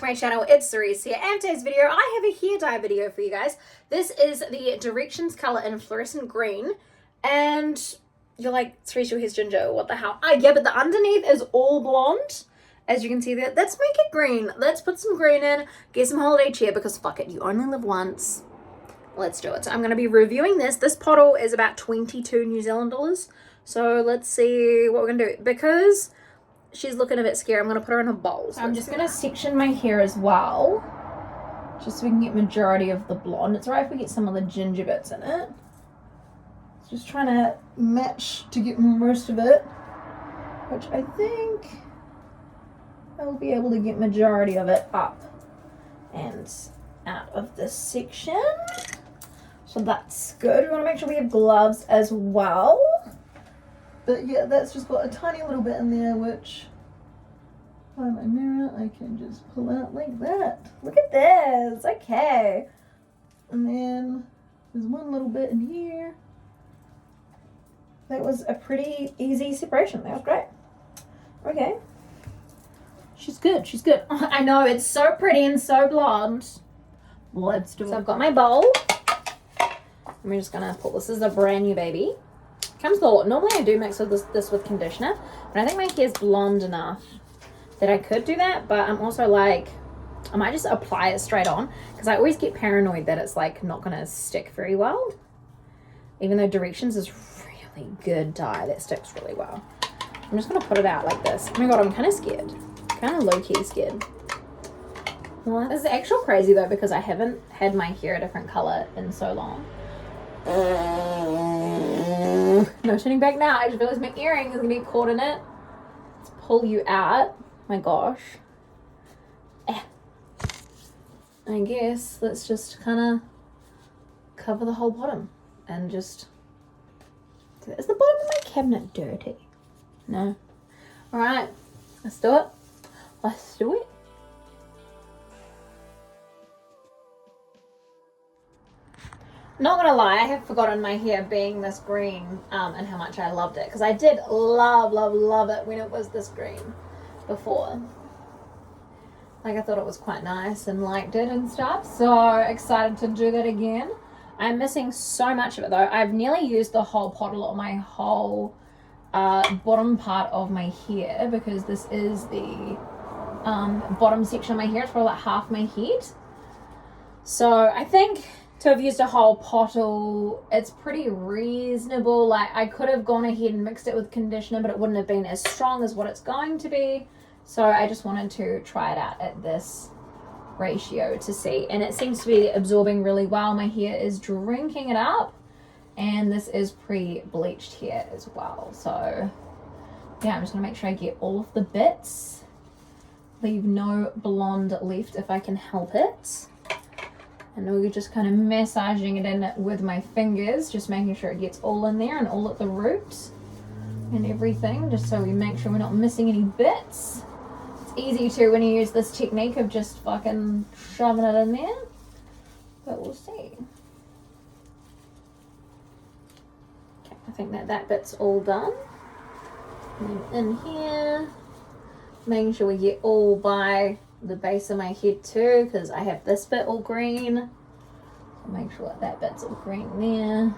my channel, it's Cerise here, and today's video, I have a hair dye video for you guys. This is the Directions color in Flourescent Green, and you're like, Cerise, your hair's ginger, what the hell? Yeah, but the underneath is all blonde, as you can see there. Let's make it green. Let's put some green in, get some holiday cheer, because fuck it, you only live once. Let's do it. So I'm going to be reviewing this. This bottle is about 22 New Zealand dollars. So let's see what we're going to do. Because she's looking a bit scary, I'm going to put her in a bowl. So I'm just going to section my hair as well, just so we can get majority of the blonde. It's alright if we get some of the ginger bits in it. Just trying to match to get most of it, which I think I'll be able to get majority of it up and out of this section. So that's good. We want to make sure we have gloves as well. But yeah, that's just got a tiny little bit in there, which by my mirror I can just pull out like that. Look at this. Okay. And then there's one little bit in here. That was a pretty easy separation. That was great. Okay. She's good. She's good. I know, it's so pretty and so blonde. Let's do it. So I've got my bowl. I'm just gonna pull this. Is a brand new baby. Comes with normally I do mix with this with conditioner, but I think my hair's blonde enough that I could do that. But I'm also like, I might just apply it straight on, because I always get paranoid that it's like not gonna stick very well, even though Directions is really good dye that sticks really well. I'm just gonna put it out like this. Oh my god, I'm kind of scared, kind of low-key scared. Well, this is actually crazy though, because I haven't had my hair a different color in so long. No turning back now. I just realized my earring is gonna be caught in it. Let's pull you out. My gosh. I guess let's just kind of cover the whole bottom and just. Is the bottom of my cabinet dirty? No. All right, let's do it. Let's do it. Not gonna lie, I have forgotten my hair being this green and how much I loved it, because I did love it when it was this green before. Like, I thought it was quite nice and liked it and stuff, so excited to do that again. I'm missing so much of it though. I've nearly used the whole bottle on my whole bottom part of my hair, because this is the bottom section of my hair. It's probably like half my head. So I think to have used a whole bottle, it's pretty reasonable. Like, I could have gone ahead and mixed it with conditioner, but it wouldn't have been as strong as what it's going to be. So I just wanted to try it out at this ratio to see. And it seems to be absorbing really well. My hair is drinking it up. And this is pre-bleached hair as well. So yeah, I'm just going to make sure I get all of the bits. Leave no blonde left if I can help it. And we're just kind of massaging it in with my fingers, just making sure it gets all in there and all at the root and everything, just so we make sure we're not missing any bits. It's easy to when you use this technique of just fucking shoving it in there, but we'll see. Okay, I think that bit's all done. And in here, making sure we get all by the base of my head too, because I have this bit all green, so make sure that bit's all green there.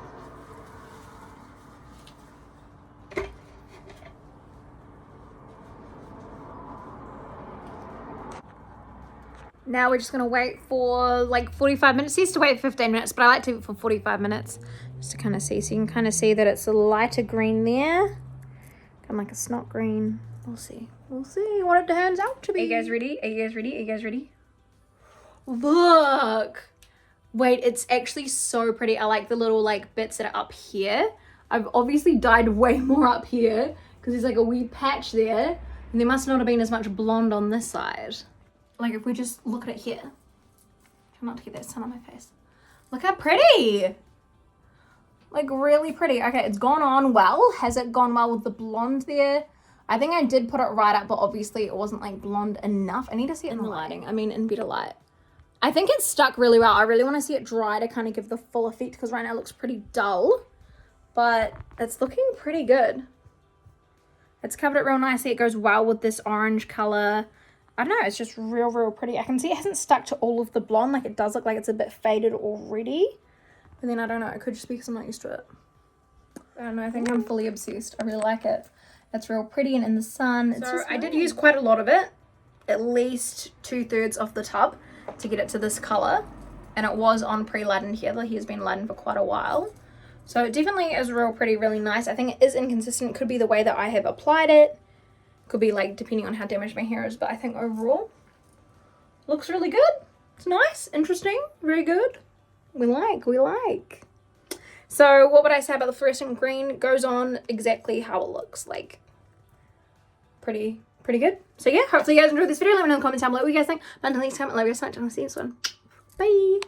Now we're just going to wait for like 45 minutes. It used to wait 15 minutes, but I like to leave it for 45 minutes just to kind of see. So you can kind of see that it's a lighter green there, kind of like a snot green. We'll see. We'll see what it turns out to be. Are you guys ready? Are you guys ready? Are you guys ready? Look. Wait, it's actually so pretty. I like the little like bits that are up here. I've obviously dyed way more up here because there's like a wee patch there. And there must not have been as much blonde on this side. Like, if we just look at it here. Try not to get that sun on my face. Look how pretty. Like, really pretty. Okay, it's gone on well. Has it gone well with the blonde there? I think I did put it right up, but obviously it wasn't like blonde enough. I need to see it in the lighting. I mean, in better light. I think it's stuck really well. I really want to see it dry to kind of give the full effect, because right now it looks pretty dull, but it's looking pretty good. It's covered it real nicely. It goes well with this orange color. I don't know, it's just real pretty. I can see it hasn't stuck to all of the blonde. Like, it does look like it's a bit faded already. But then I don't know, it could just be because I'm not used to it. I don't know, I think I'm fully obsessed. I really like it. It's real pretty and in the sun. It's so I did use quite a lot of it. At least 2/3 of the tub to get it to this colour. And it was on pre-laden here. The hair's been laden for quite a while. So it definitely is real pretty, really nice. I think it is inconsistent. It could be the way that I have applied it. Could be like depending on how damaged my hair is. But I think overall, looks really good. It's nice, interesting, very good. We like. So what would I say about the Flourescent Green? Goes on exactly how it looks. Like, pretty good. So yeah, hopefully you guys enjoyed this video. Let me know in the comments down below what you guys think. But until next time, I love you so much and I'll see you soon. Bye.